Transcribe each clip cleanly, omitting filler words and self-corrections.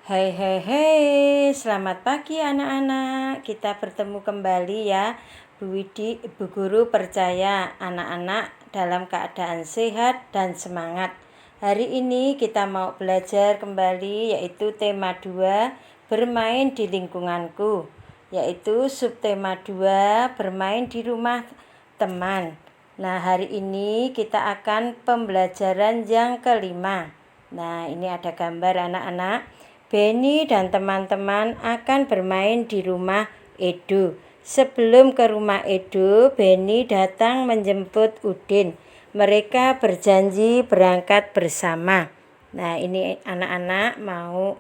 Hai hai hai, selamat pagi anak-anak. Kita bertemu kembali ya. Bu Widi, Bu Guru percaya anak-anak dalam keadaan sehat dan semangat. Hari ini kita mau belajar kembali yaitu tema 2, bermain di lingkunganku. Yaitu subtema 2, bermain di rumah teman. Nah, hari ini kita akan pembelajaran yang kelima. Nah, ini ada gambar anak-anak. Benny dan teman-teman akan bermain di rumah Edo. Sebelum ke rumah Edo, Benny datang menjemput Udin. Mereka berjanji berangkat bersama. Nah, ini anak-anak mau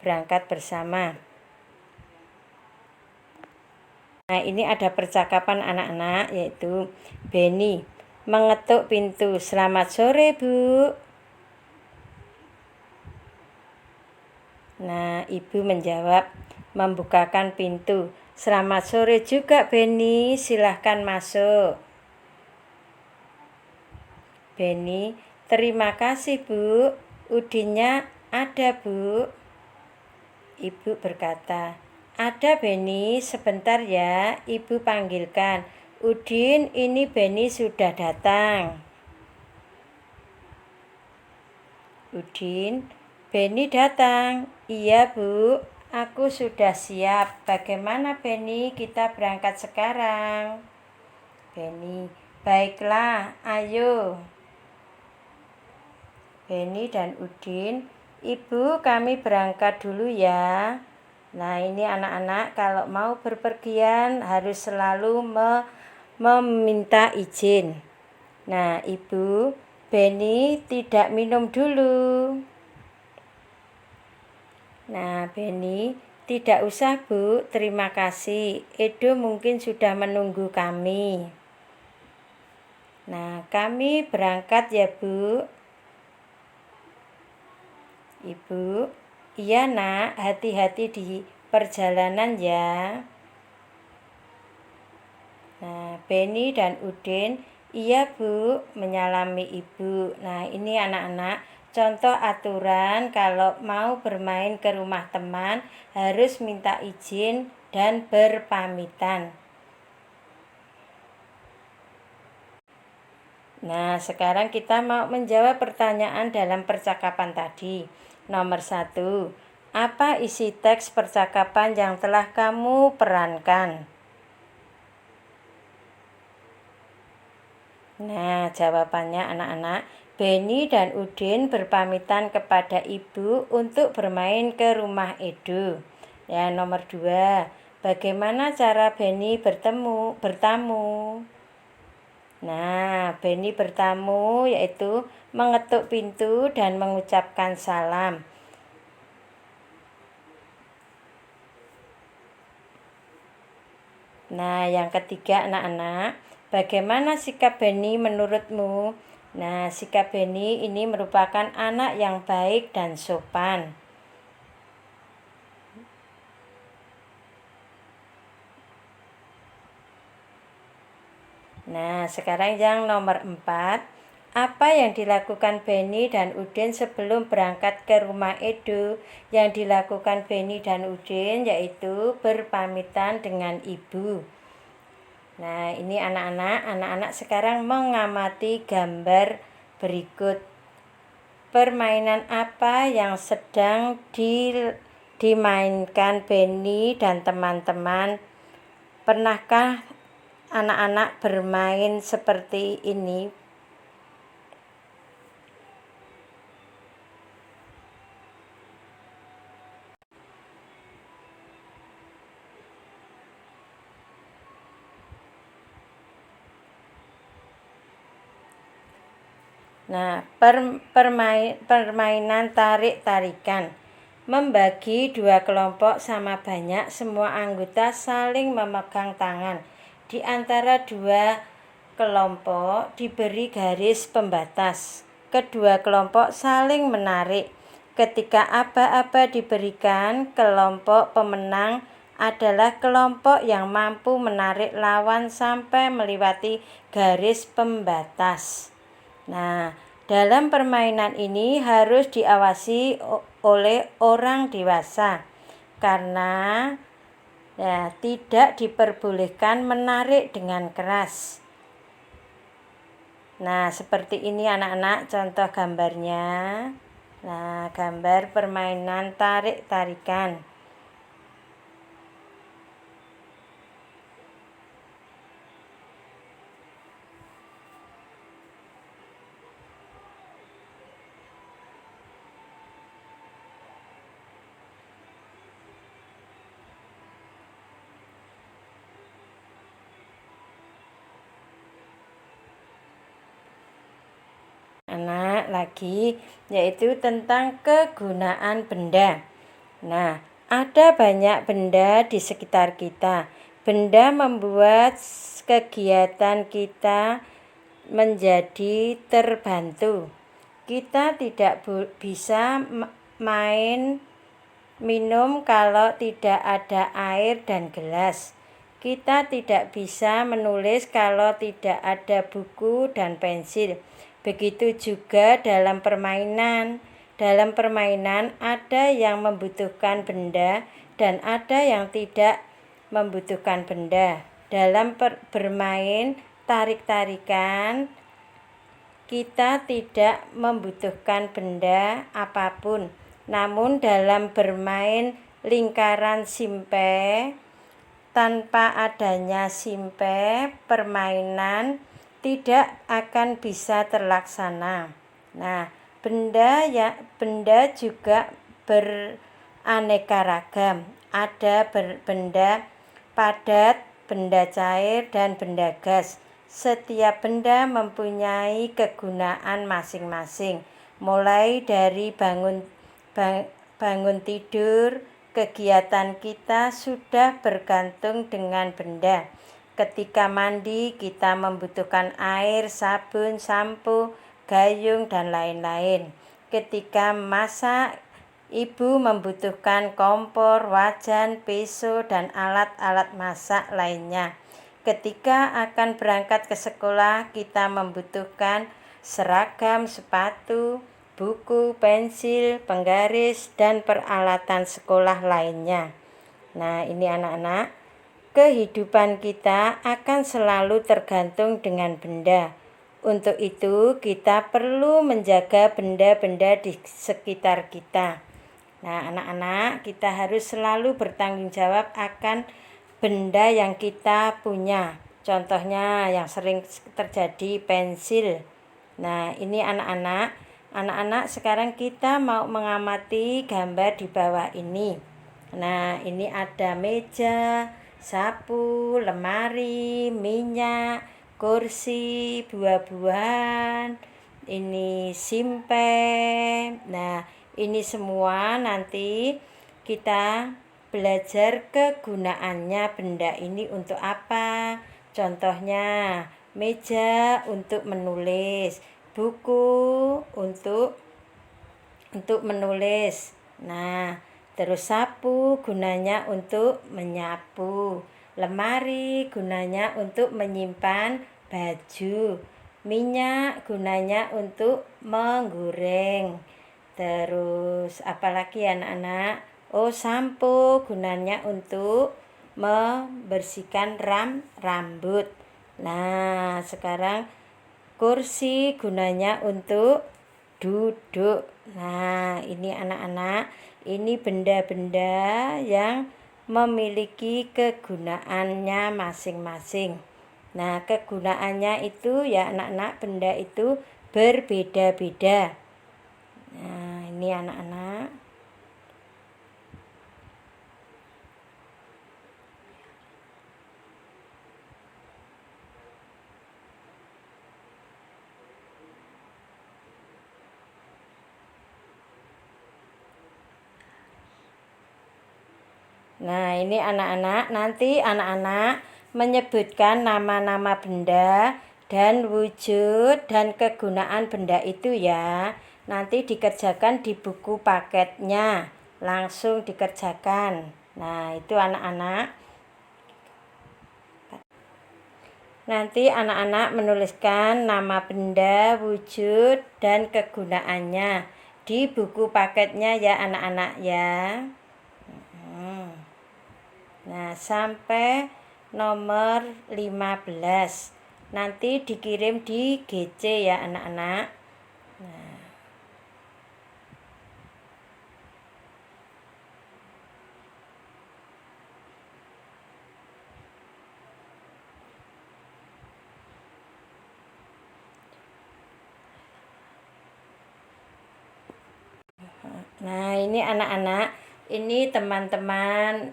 berangkat bersama. Nah, ini ada percakapan anak-anak yaitu Benny mengetuk pintu. Selamat sore, Bu. Nah, ibu menjawab membukakan pintu. Selamat sore juga, Benny. Silahkan masuk. Benny, terima kasih, Bu. Udinnya ada, Bu. Ibu berkata, ada, Benny. Sebentar ya, ibu panggilkan. Udin, ini Benny sudah datang. Udin, Benny datang. Iya, Bu. Aku sudah siap. Bagaimana, Benny? Kita berangkat sekarang. Benny, baiklah, ayo. Benny dan Udin, Ibu, kami berangkat dulu ya. Nah, ini anak-anak kalau mau berpergian harus selalu meminta izin. Nah, Ibu, Benny tidak minum dulu. Nah, Benny, tidak usah, Bu. Terima kasih. Edo mungkin sudah menunggu kami. Nah, kami berangkat ya, Bu. Ibu, iya nak, hati-hati di perjalanan ya. Nah, Benny dan Udin, iya Bu, menyalami ibu. Nah, ini anak-anak, contoh aturan kalau mau bermain ke rumah teman harus minta izin dan berpamitan. Nah, sekarang kita mau menjawab pertanyaan dalam percakapan tadi. Nomor 1, apa isi teks percakapan yang telah kamu perankan? Nah, jawabannya anak-anak, Benny dan Udin berpamitan kepada ibu untuk bermain ke rumah Edo. Ya, nomor 2, bagaimana cara Benny bertamu? Nah, Benny bertamu yaitu mengetuk pintu dan mengucapkan salam. Nah, yang ketiga anak-anak, bagaimana sikap Benny menurutmu? Nah, sikap Benny ini merupakan anak yang baik dan sopan. Nah, sekarang yang nomor 4, apa yang dilakukan Benny dan Udin sebelum berangkat ke rumah Edo? Yang dilakukan Benny dan Udin yaitu berpamitan dengan ibu. Nah, ini anak-anak sekarang mengamati gambar berikut. Permainan apa yang sedang dimainkan Benny dan teman-teman? Pernahkah anak-anak bermain seperti ini? Nah, permainan tarik-tarikan. Membagi dua kelompok sama banyak, semua anggota saling memegang tangan. Di antara dua kelompok diberi garis pembatas. Kedua kelompok saling menarik. Ketika aba-aba diberikan, kelompok pemenang adalah kelompok yang mampu menarik lawan sampai melewati garis pembatas. Nah, Dalam permainan ini harus diawasi oleh orang dewasa karena tidak diperbolehkan menarik dengan keras. Nah, seperti ini anak-anak contoh gambarnya. Nah, gambar permainan tarik-tarikan. Anak lagi, yaitu tentang kegunaan benda. Nah, ada banyak benda di sekitar kita. Benda membuat kegiatan kita menjadi terbantu. Kita tidak bisa minum kalau tidak ada air dan gelas. Kita tidak bisa menulis kalau tidak ada buku dan pensil. Begitu juga dalam permainan. Dalam permainan ada yang membutuhkan benda dan ada yang tidak membutuhkan benda. Dalam bermain tarik-tarikan, kita tidak membutuhkan benda apapun. Namun dalam bermain lingkaran simpe, tanpa adanya simpe, permainan tidak akan bisa terlaksana. Nah, benda juga beraneka ragam. Ada benda padat, benda cair, dan benda gas. Setiap benda mempunyai kegunaan masing-masing. Mulai dari bangun tidur, kegiatan kita sudah bergantung dengan benda. Ketika mandi, kita membutuhkan air, sabun, sampo, gayung, dan lain-lain. Ketika masak, ibu membutuhkan kompor, wajan, pisau, dan alat-alat masak lainnya. Ketika akan berangkat ke sekolah, kita membutuhkan seragam, sepatu, buku, pensil, penggaris, dan peralatan sekolah lainnya. Nah, ini anak-anak. Kehidupan kita akan selalu tergantung dengan benda. Untuk itu, kita perlu menjaga benda-benda di sekitar kita. Nah, anak-anak, kita harus selalu bertanggung jawab akan benda yang kita punya. Contohnya yang sering terjadi pensil. Nah, ini anak-anak sekarang kita mau mengamati gambar di bawah ini. Nah, ini ada meja, sapu, lemari, minyak, kursi, buah-buahan, ini simpe. Nah, ini semua nanti kita belajar kegunaannya benda ini untuk apa. Contohnya, meja untuk menulis, buku untuk menulis. Nah, terus sapu gunanya untuk menyapu, lemari gunanya untuk menyimpan baju, minyak gunanya untuk menggoreng. Terus apalagi anak-anak? Oh, sampo gunanya untuk membersihkan rambut. Nah, sekarang kursi gunanya untuk duduk. Nah, ini anak-anak, ini benda-benda yang memiliki kegunaannya masing-masing. Nah, kegunaannya itu ya anak-anak, benda itu berbeda-beda. Nah, ini anak-anak. Nah, ini anak-anak, nanti anak-anak menyebutkan nama-nama benda dan wujud dan kegunaan benda itu ya. Nanti dikerjakan di buku paketnya, langsung dikerjakan. Nah, itu anak-anak. Nanti anak-anak menuliskan nama benda, wujud, dan kegunaannya di buku paketnya ya anak-anak ya. Nah, sampai nomor 15. Nanti dikirim di GC ya anak-anak. Nah, ini anak-anak, ini teman-teman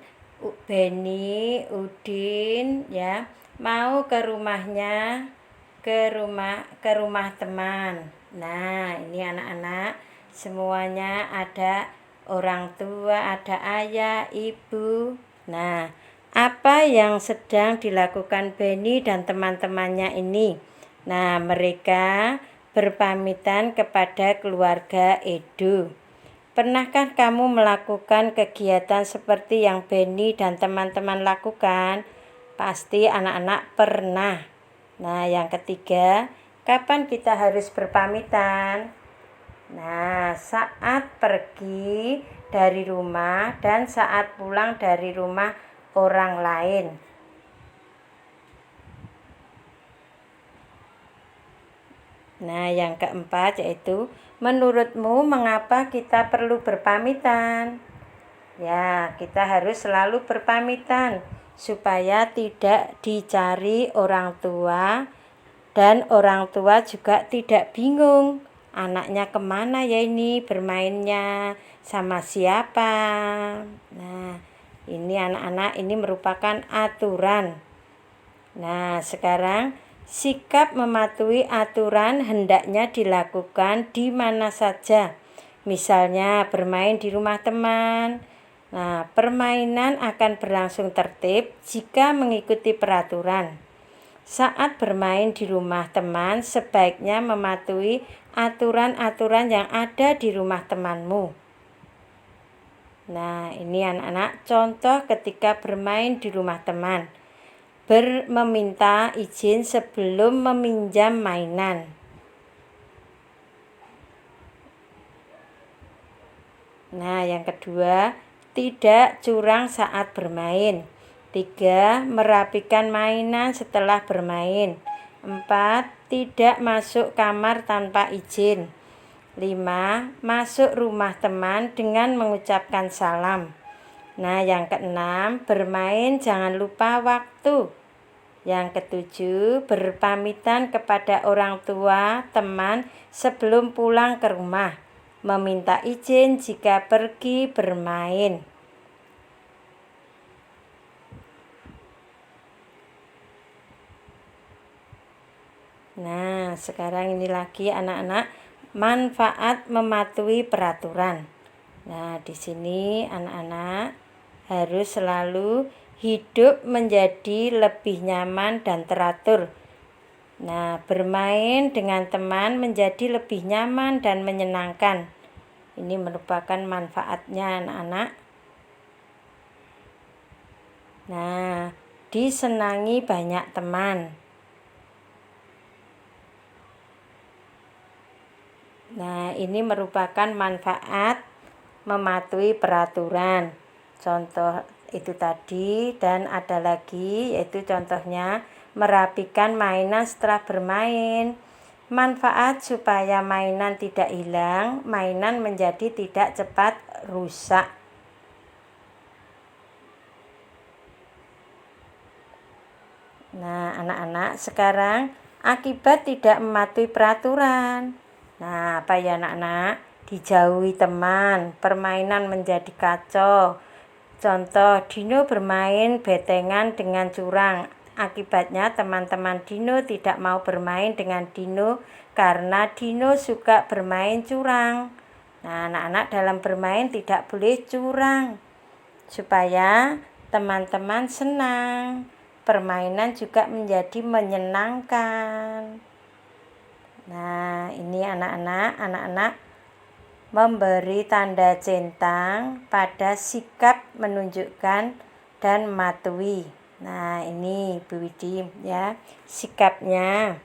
Beni, Udin ya, mau ke rumahnya, ke rumah teman. Nah, ini anak-anak, semuanya ada orang tua, ada ayah, ibu. Nah, apa yang sedang dilakukan Beni dan teman-temannya ini? Nah, mereka berpamitan kepada keluarga Edu. Pernahkah kamu melakukan kegiatan seperti yang Beni dan teman-teman lakukan? Pasti anak-anak pernah. Nah, yang ketiga, kapan kita harus berpamitan? Nah, saat pergi dari rumah dan saat pulang dari rumah orang lain. Nah, yang keempat yaitu, menurutmu mengapa kita perlu berpamitan? Ya, kita harus selalu berpamitan supaya tidak dicari orang tua dan orang tua juga tidak bingung. Anaknya kemana ya ini bermainnya, sama siapa? Nah, ini anak-anak, ini merupakan aturan. Nah, sekarang sikap mematuhi aturan hendaknya dilakukan di mana saja. Misalnya bermain di rumah teman. Nah, permainan akan berlangsung tertib jika mengikuti peraturan. Saat bermain di rumah teman, sebaiknya mematuhi aturan-aturan yang ada di rumah temanmu. Nah, ini anak-anak contoh ketika bermain di rumah teman. Meminta izin sebelum meminjam mainan. Nah, yang kedua, tidak curang saat bermain. 3. Merapikan mainan setelah bermain. 4. Tidak masuk kamar tanpa izin. 5. Masuk rumah teman dengan mengucapkan salam. Nah, yang keenam, bermain jangan lupa waktu. Yang ketujuh, berpamitan kepada orang tua, teman sebelum pulang ke rumah. Meminta izin jika pergi bermain. Nah, sekarang ini lagi anak-anak, manfaat mematuhi peraturan. Nah, di sini anak-anak harus selalu hidup menjadi lebih nyaman dan teratur. Nah, bermain dengan teman menjadi lebih nyaman dan menyenangkan. Ini merupakan manfaatnya anak-anak. Nah, disenangi banyak teman. Nah, ini merupakan manfaat mematuhi peraturan. Contoh itu tadi, dan ada lagi yaitu contohnya merapikan mainan setelah bermain. Manfaat supaya mainan tidak hilang, mainan menjadi tidak cepat rusak. Nah, anak-anak, sekarang akibat tidak mematuhi peraturan. Nah, apa ya anak-anak? Dijauhi teman, permainan menjadi kacau. Contoh, Dino bermain betengan dengan curang. Akibatnya teman-teman Dino tidak mau bermain dengan Dino karena Dino suka bermain curang. Nah, anak-anak dalam bermain tidak boleh curang supaya teman-teman senang. Permainan juga menjadi menyenangkan. Nah, ini anak-anak memberi tanda centang pada sikap menunjukkan dan mematuhi. Nah, ini Bu Widi ya, sikapnya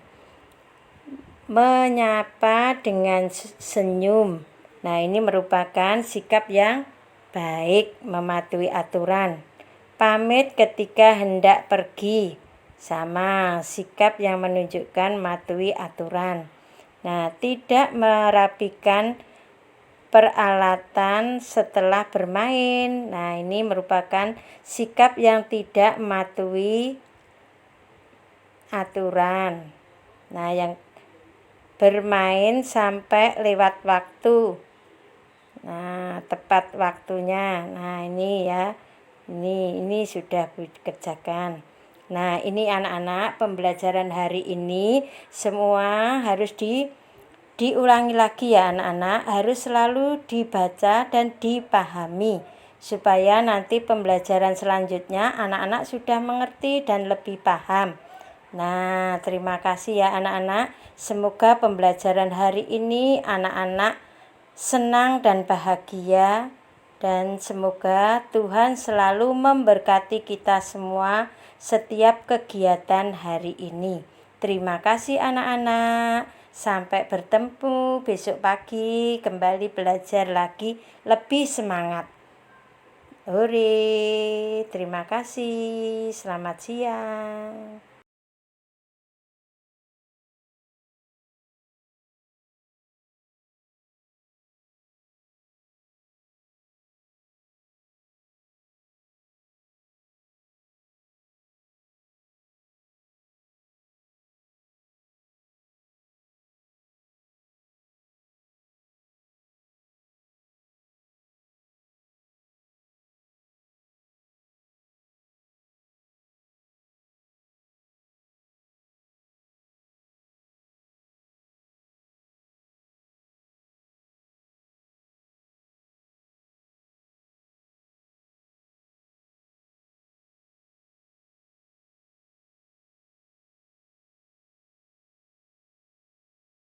menyapa dengan senyum. Nah, ini merupakan sikap yang baik, mematuhi aturan. Pamit ketika hendak pergi, sama sikap yang menunjukkan mematuhi aturan. Nah, tidak merapikan peralatan setelah bermain. Nah, ini merupakan sikap yang tidak mematuhi aturan. Nah, yang bermain sampai lewat waktu. Nah, tepat waktunya. Nah, ini ya. Ini sudah dikerjakan. Nah, ini anak-anak pembelajaran hari ini semua harus diulangi lagi ya anak-anak, harus selalu dibaca dan dipahami supaya nanti pembelajaran selanjutnya anak-anak sudah mengerti dan lebih paham. Nah, terima kasih ya anak-anak. Semoga pembelajaran hari ini anak-anak senang dan bahagia, dan semoga Tuhan selalu memberkati kita semua setiap kegiatan hari ini. Terima kasih anak-anak. Sampai bertemu besok pagi, kembali belajar lagi lebih semangat. Hore, terima kasih. Selamat siang.